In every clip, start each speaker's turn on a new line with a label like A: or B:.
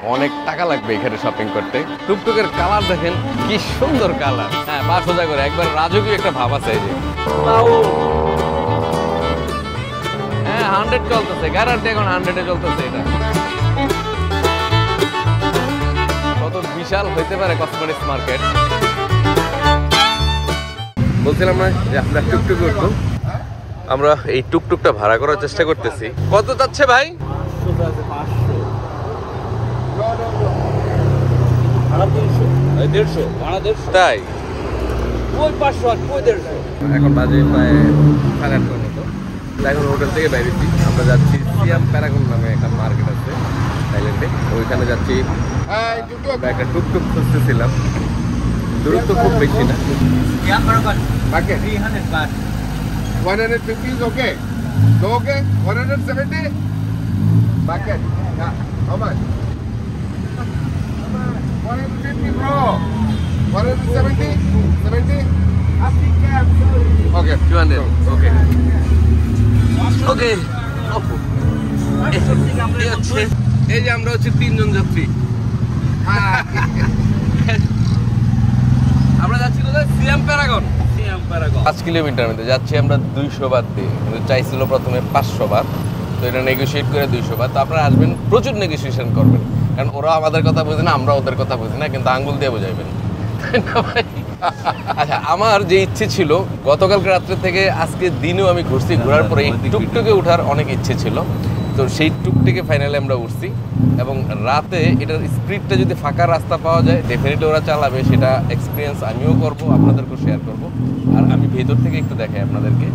A: অনেক টাকা লাগবে এখানে শপিং করতে। টুকটুকের কালার দেখেন কি সুন্দর কালার। হ্যাঁ, 5,000 করে একবার রাজকীয় একটা ভাব আছে এই যে। হ্যাঁ 100 চলতেছে, গ্যারান্টি এখন 100-এ চলতেছে এটা। কত বিশাল হইতে পারে কসমেটিক্স মার্কেট। বলছিলাম না যে আমরা টুকটুক উঠবো, আমরা এই টুকটুকটা ভাড়া করার চেষ্টা করতেছি। কত যাচ্ছে ভাই? তাই এখন বাজে প্রায় 8:30 মতো। এখন হোটেল থেকে বেরিয়েছি, আমরা যাচ্ছি সিয়াম প্যারাগন নামে একটা মার্কেট আছে থাইল্যান্ডে, ওইখানে যাচ্ছি। একটা টুকটুক খুঁজতেছিলাম, দূরত্ব খুব বেশি না।
B: 150 is okay. So okay, 170 bucket. Yeah, how much? 150 bro. 170, 70. Okay,
A: 200. Okay. Okay. এই যে আমরা হচ্ছে 3 জন যাত্রী। আমরা যাচ্ছি কোথায়? সিয়াম প্যারাগন। 5 কিলোমিটার মধ্যে যাচ্ছি আমরা 200 বাদ দিয়ে, কিন্তু চাইছিল প্রথমে 500 বাদ, তো এটা নেগোশিয়েট করে 200 বাদ। তো আপনারা আসবেন, প্রচুর নেগোসিয়েশন করবেন, কারণ ওরা আমাদের কথা বুঝে না, আমরা ওদের কথা বুঝি না, কিন্তু আঙ্গুল দিয়ে বুঝাইবেন। আচ্ছা, আমার যে ইচ্ছে ছিল গতকালকে রাত্রে থেকে আজকে দিনেও আমি ঘুরছি, ঘোরার পরে এই টুকটুকে ওঠার অনেক ইচ্ছে ছিল, তো সেই টুকটুকে ফাইনালি আমরা উঠছি। এবং রাতে এটার স্পিডটা যদি ফাঁকা রাস্তা পাওয়া যায়, ডেফিনেটলি ওরা চালাবে, সেটা এক্সপিরিয়েন্স আমিও করব, আপনাদেরকেও শেয়ার করব। আর আমি ভেতর থেকে একটু দেখাই আপনাদেরকে,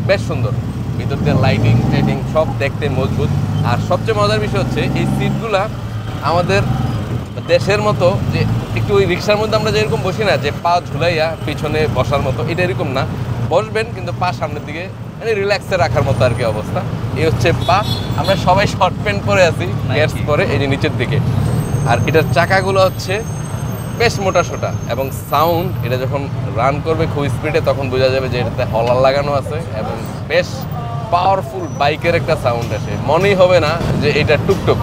A: বেশ সুন্দর ভিতর দিয়ে লাইটিং টাইটিং সব দেখতে মজবুত। আর সবচেয়ে মজার বিষয় হচ্ছে এই সিটগুলা আমাদের দেশের মতো যে একটু ওই রিক্সার মধ্যে আমরা যেরকম বসি না, যে পা ঝুলাইয়া পিছনে বসার মতো, এটা এরকম না, বসবেন কিন্তু পা সামনের দিকে, মানে রিল্যাক্সে রাখার মতো আর কি অবস্থা। এই হচ্ছে পা। আমরা সবাই শর্ট প্যান্ট পরে আছি, গিয়ার্স পরে, এই যে নিচের দিকে। আর এটার চাকাগুলো হচ্ছে বেশ মোটা সোটা, এবং সাউন্ড এটা যখন রান করবে খুব স্পিডে তখন বোঝা যাবে যে এটাতে হলার লাগানো আছে, এবং বেশ পাওয়ারফুল বাইকের একটা সাউন্ড আসে। মনেই হবে না যে এটা টুকটুক।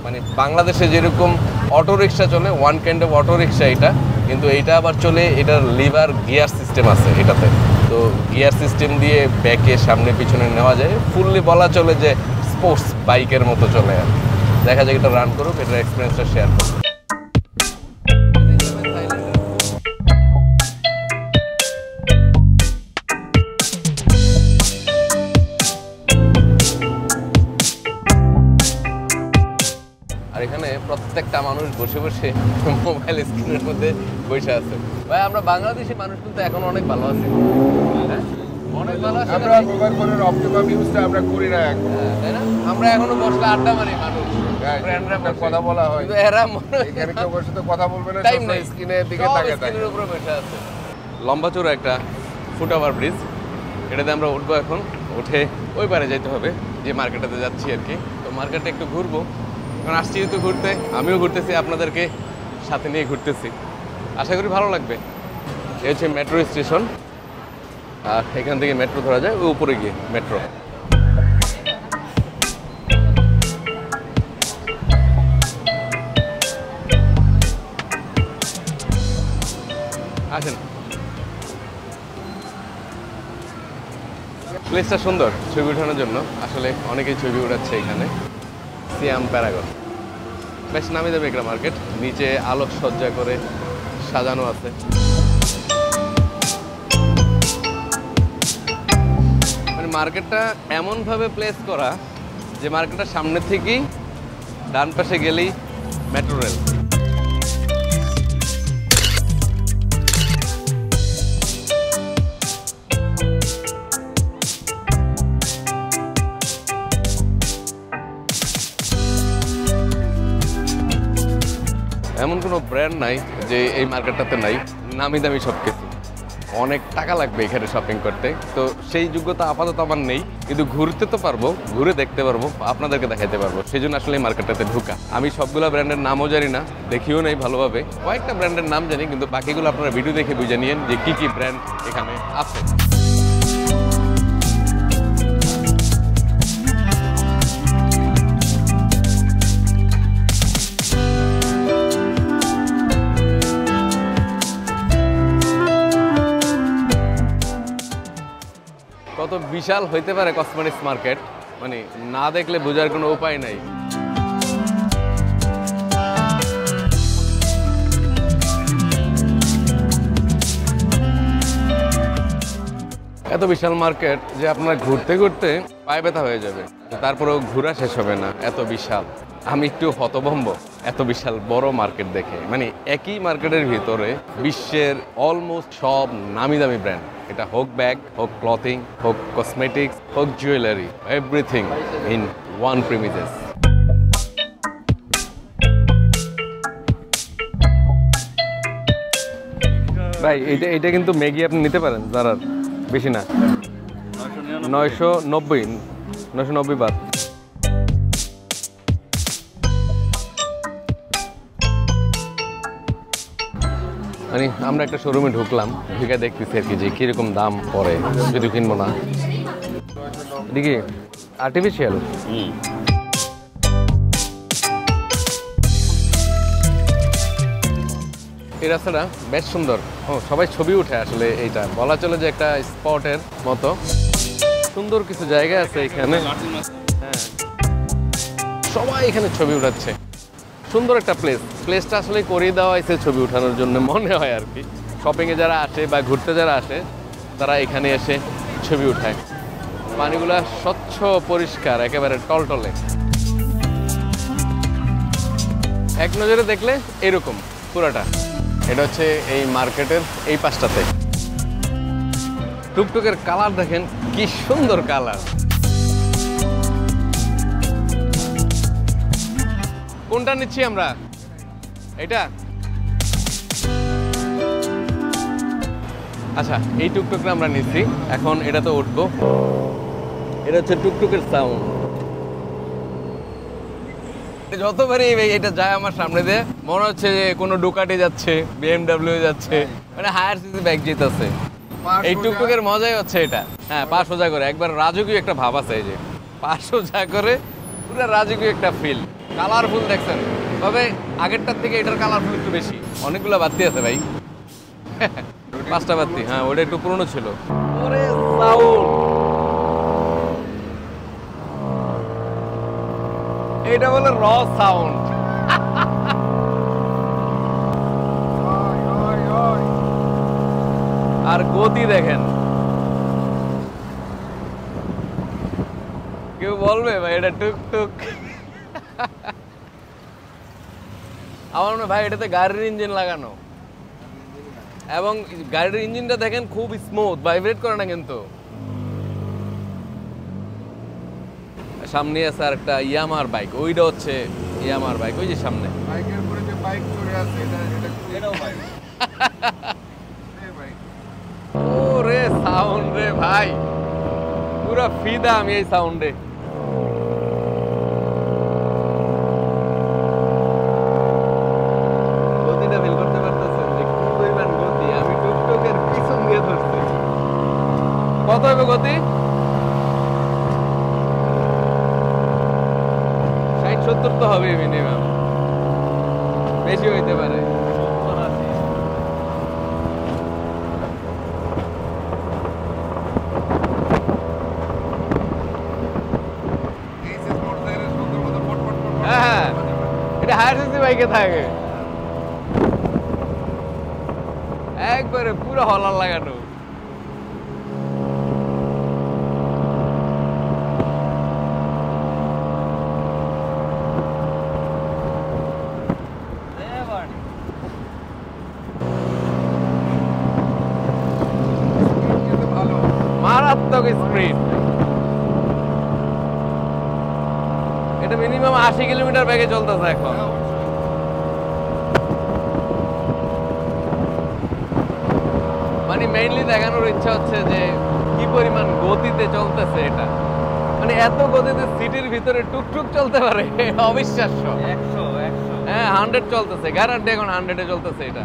A: মানে বাংলাদেশে যেরকম অটো রিক্সা চলে, one kind of auto rickshaw এটা, কিন্তু এইটা আবার চলে, এটার লিভার গিয়ার সিস্টেম আছে এটাতে, তো গিয়ার সিস্টেম দিয়ে ব্যাকে সামনে পিছনে নেওয়া যায়, ফুললি বলা চলে যে স্পোর্টস বাইকের মতো চলে। আর দেখা যায় এটা রান করুক, এটার এক্সপিরিয়েন্সটা শেয়ার করুক। আর এখানে প্রত্যেকটা মানুষ বসে বসে মোবাইল স্ক্রিনের মধ্যে বসে আছে। ভাই, আমরা বাংলাদেশি মানুষ কিন্তু এখন অনেক ভালো আছি, অনেক ভালো আছি।
B: আমরা মোবাইল ফোনের অপটিমাম ইউজটা আমরা করি না এখন,
A: তাই না? আমরা এখনো বসলে আড্ডা মারি, মানুষ ফ্রেন্ডরা কথা বলা হয়, কিন্তু এরা
B: এখানে কেউ বসে তো কথা বলবে না,
A: টাইম নাই,
B: স্ক্রিনের দিকে তাকিয়ে থাকে,
A: স্ক্রিনের উপরে বসে আছে। লম্বা চূড়া একটা ফুট ওভার ব্রিজ, এটাতে আমরা উঠবো। এখন উঠে ওই পারে যেতে হবে যে মার্কেটটাতে যাচ্ছি আর কি। তো মার্কেটটা একটু ঘুরবো, কারণ আসছি যেহেতু ঘুরতে, আমিও ঘুরতেছি, আপনাদেরকে সাথে নিয়ে ঘুরতেছি, আশা করি ভালো লাগবে। এই হচ্ছে মেট্রো স্টেশন, আর এখান থেকে মেট্রো ধরা যায় ওই উপরে গিয়ে মেট্রো। আসেন, প্লেসটা সুন্দর ছবি ওঠানোর জন্য, আসলে অনেকেই ছবি উঠাচ্ছে এখানে। সিয়াম প্যারাগন বেশ নামি দামি একটা মার্কেট, নিচে আলোক সজ্জা করে সাজানো আছে। মানে মার্কেটটা এমনভাবে প্লেস করা যে মার্কেটটার সামনে থেকেই ডান পাশে গেলেই মেট্রো রেল। এমন কোনো ব্র্যান্ড নাই যে এই মার্কেটটাতে নাই, নামি দামি সব কিছু। অনেক টাকা লাগবে এখানে শপিং করতে, তো সেই যোগ্যতা আপাতত আমার নেই, কিন্তু ঘুরতে তো পারবো, ঘুরে দেখতে পারবো, আপনাদেরকে দেখাতে পারবো, সেই জন্য আসলে এই মার্কেটটাতে ঢুকা। আমি সবগুলো ব্র্যান্ডের নামও জানি না, দেখিও নেই ভালোভাবে, কয়েকটা ব্র্যান্ডের নাম জানি, কিন্তু বাকিগুলো আপনারা ভিডিও দেখে বুঝে নিয়েন যে কী কী ব্র্যান্ড এখানে আছে। কত বিশাল হইতে পারে কসমেটিক্স মার্কেট, মানে না দেখলে বোঝার কোনো উপায় নাই। এত বিশাল মার্কেট যে আপনার ঘুরতে ঘুরতে পায়ে ব্যথা হয়ে যাবে, তারপরেও ঘোরা শেষ হবে না, এত বিশাল। আমি একটু হতভম্ব এত বিশাল বড় মার্কেট দেখে। মানে একই মার্কেটের ভিতরে বিশ্বের অলমোস্ট সব নামি দামি ব্র্যান্ড, এটা হোক ব্যাগ, হোক ক্লথিং, হোক কসমেটিক্স, হোক jewellery, everything in one premises. ভাই এটা কিন্তু ম্যাগি আপনি নিতে পারেন, জারার বেশি না, 990 বাট। মানে আমরা একটা শোরুমে ঢুকলাম, ঢুকে দেখতেছি আর কি যে কিরকম দাম পড়ে, যদি কিনবো না। এদিকে আর্টিফিশিয়াল, এই রাস্তাটা বেশ সুন্দর। সবাই ছবি উঠে আসলে, এইটা বলা চলে যে একটা স্পটের মতো। সুন্দর কিছু জায়গা আছে এখানে, হ্যাঁ সবাই এখানে ছবি উঠাচ্ছে। সুন্দর একটা প্লেসটা আসলে করিয়ে দেওয়া হয়েছে ছবি উঠানোর জন্য মনে হয় আর কি। শপিংয়ে যারা আসে বা ঘুরতে যারা আসে তারা এখানে এসে ছবি উঠায়। পানিগুলা স্বচ্ছ পরিষ্কার, একেবারে টলটলে। এক নজরে দেখলে এরকম পুরাটা। এটা হচ্ছে এই মার্কেটের এই পাশটাতে। টুকটুকের কালার দেখেন কি সুন্দর কালার। কোনটা নিচ্ছি আমরা? এটা আচ্ছা, এই টুকটুকটা আমরা নিচ্ছি। এখন এটা তো উঠবো। এটা হচ্ছে টুকটুকের সাউন্ড। যতবারই এটা যায় আমার সামনে দিয়ে মনে হচ্ছে যে কোনো ডুকাটি যাচ্ছে, BMW যাচ্ছে, মানে হায়ার সিসি বাইক যেতেছে। এই টুকটুকের মজাই হচ্ছে এটা। হ্যাঁ, পা সোজা করে একবার রাজকীয় একটা ভাব আছে। এই যে পা সোজা করে পুরো রাজকীয় একটা ফিল। কালারফুল দেখছেন, তবে আগেরটার থেকে এটার কালারফুল একটু বেশি। অনেকগুলো বাতি আছে ভাই, 5টা বাতি। হ্যাঁ, ওটা একটু পুরনো ছিল। ওরে সাউন্ড, এটা বলে র সাউন্ড। আর গতি দেখেন, কেউ বলবে ভাই এটা টুকটুক? আমার মনে হয় ভাই এটাতে গাড়ির ইঞ্জিন লাগানো, এবং গাড়ির ইঞ্জিনটা দেখেন খুব স্মুথ, ভাইব্রেট করে না কিন্তু। সামনে আছে আর একটা ইয়ামার বাইক, ওইটা হচ্ছে ইয়ামার বাইক, ওই যে সামনে
B: বাইকের উপরে যে বাইক চড়ে আছে, এটাও বাইক।
A: ওরে সাউন্ড রে ভাই, পুরো ফিদা আমি এই সাউন্ডে। গতিটা ফিল করতে পারতেছেন যে কি পরিমাণ গতি। আমি টুকটুকের পিছন দিয়ে ধরছি। কত হবে গতি? 60-70 তো হবে মিনিমাম, বেশি হইতে পারে। হ্যাঁ, এটা হায়ার সিসি বাইকে থাকে, একবারে পুরো হলার লাগানো। মারাত্মক স্পিড। এটা মিনিমাম 80 কিলোমিটার বেগে চলতেছে এখন। মানে মেইনলি দেখানোর ইচ্ছা হচ্ছে যে কি পরিমাণ গতিতে চলতেছে এটা। মানে এত গতিতে সিটির ভিতরে টুকটুক চলতে পারে, অবিশ্বাস্য। 100 হ্যাঁ, 100 চলতেছে, গ্যারান্টি এখন 100-এ চলতেছে এটা।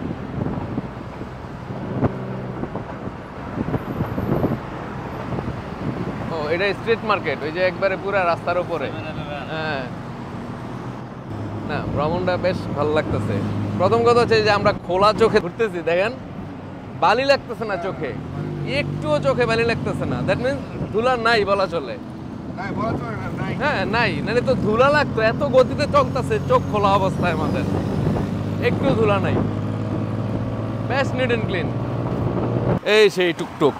A: ও, এটা স্ট্রিট মার্কেট, ওই যে একবারে পুরো রাস্তার উপরে। হ্যাঁ, না ভ্রমণটা বেশ ভালো লাগতেছে। প্রথম কথা হচ্ছে যে আমরা খোলা চোখে ঘুরতেছি, দেখেন বালি লাগতেছে না চোখে, একটুও চোখে বালি লাগতেছে না, দ্যাট মিনস ধুলা নাই বলা চলে।
B: নাই বলা চলে না, নাই।
A: হ্যাঁ নাই, নাহলে তো ধুলা লাগতো, এত গতিতে চলতেছে চোখ খোলা অবস্থায় আমাদের, একটু ধুলা নাই, বেস্ট নিট অ্যান্ড ক্লিন। এই সেই টুকটুক,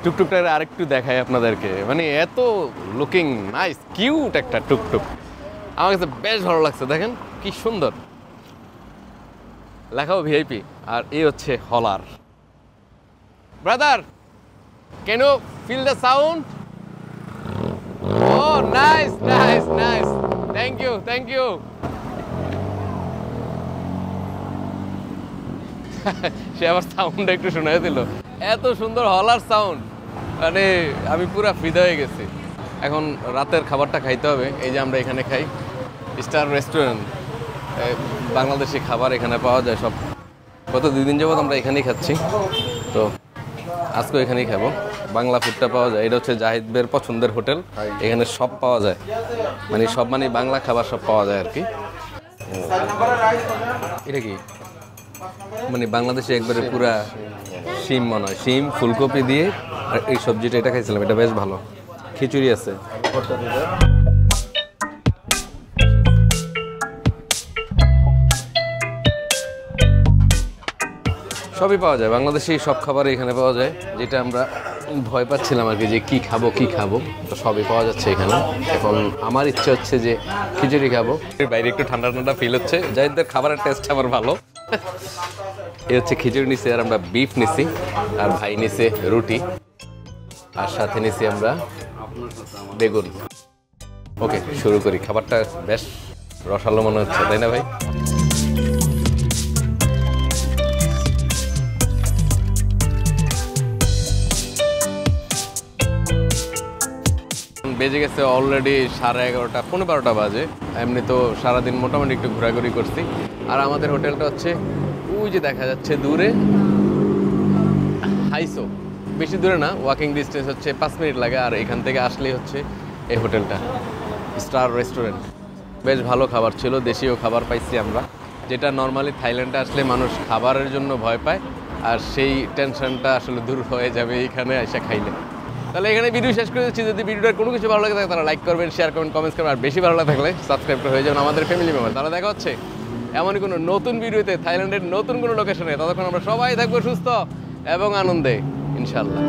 A: টুকটুকটার আরেকটু দেখাই আপনাদেরকে, মানে এত লুকিং নাইস কিউট একটা টুকটুক, আমার কাছে বেশ ভালো লাগছে। দেখেন কি সুন্দর, লেখাও ভিআইপি। আর এই হচ্ছে হলার। Brother, can you feel the sound? Oh nice nice nice, thank you thank you. সে আবার সাউন্ড একটু শোনাই দিল, এত সুন্দর হলার সাউন্ড, মানে আমি পুরা ফিদা হয়ে গেছি। এখন রাতের খাবারটা খাইতে হবে, এই যে আমরা এখানে খাই, স্টার রেস্টুরেন্ট, বাংলাদেশি খাবার এখানে পাওয়া যায় সব। গত 2 দিন যাবত আমরা এখানেই খাচ্ছি, তো আজকেও এখানেই খাবো। বাংলা ফুডটা পাওয়া যায়, এটা হচ্ছে জাহিদ ভাইয়ের পছন্দের হোটেল, এখানে সব পাওয়া যায়, মানে সব মানে বাংলা খাবার সব পাওয়া যায় আর কি। এটা কি মানে বাংলাদেশে একবারে পুরা শিম মনে হয়, শিম ফুলকপি দিয়ে, আর এই সবজিটা এটা খাইছিলাম, এটা বেশ ভালো। খিচুড়ি আছে, সবই পাওয়া যায়, বাংলাদেশি সব খাবারই এখানে পাওয়া যায়। যেটা আমরা ভয় পাচ্ছিলাম আর কি, যে কী খাবো কী খাবো, তো সবই পাওয়া যাচ্ছে এখানে। এখন আমার ইচ্ছে হচ্ছে যে খিচুড়ি খাবো, এর বাইরে একটু ঠান্ডা ঠান্ডা ফিল হচ্ছে, যাদের খাবারের টেস্ট আমার ভালো। এই হচ্ছে খিচুড়ি নিছি, আর আমরা বিফ নিছি, আর ভাই নিছে রুটি, আর সাথে নিছি আমরা বেগুন। ওকে, শুরু করি। খাবারটা বেশ রসালো মনে হচ্ছে, তাই না ভাই? বেজে গেছে অলরেডি 11:30, 12:15 বাজে। এমনি তো সারাদিন মোটামুটি একটু ঘোরাঘুরি করছি। আর আমাদের হোটেলটা হচ্ছে ওই যে দেখা যাচ্ছে দূরে, হাইসো, বেশি দূরে না, ওয়াকিং ডিস্টেন্স হচ্ছে 5 মিনিট লাগে। আর এখান থেকে আসলেই হচ্ছে এই হোটেলটা, স্টার রেস্টুরেন্ট। বেশ ভালো খাবার ছিল, দেশীয় খাবার পাইছি আমরা, যেটা নর্মালি থাইল্যান্ডে আসলে মানুষ খাবারের জন্য ভয় পায়, আর সেই টেনশনটা আসলে দূর হয়ে যাবে এইখানে এসে খাইলে। তাহলে এখানে ভিডিও শেষ করে দিচ্ছি। যদি ভিডিওটার কোনো কিছু ভালো লাগে থাকে তারা লাইক করবেন, শেয়ার করবেন, কমেন্টস করবেন, আর বেশি ভালো লাগে থাকলে সাবস্ক্রাইব হয়ে যাবেন আমাদের ফ্যামিলি মেম্বার। তাহলে দেখা হচ্ছে এমনই কোনো নতুন ভিডিওতে, থাইল্যান্ডের নতুন কোনো লোকেশনে। ততক্ষণ আমরা সবাই থাকবো সুস্থ এবং আনন্দে, ইনশাল্লাহ।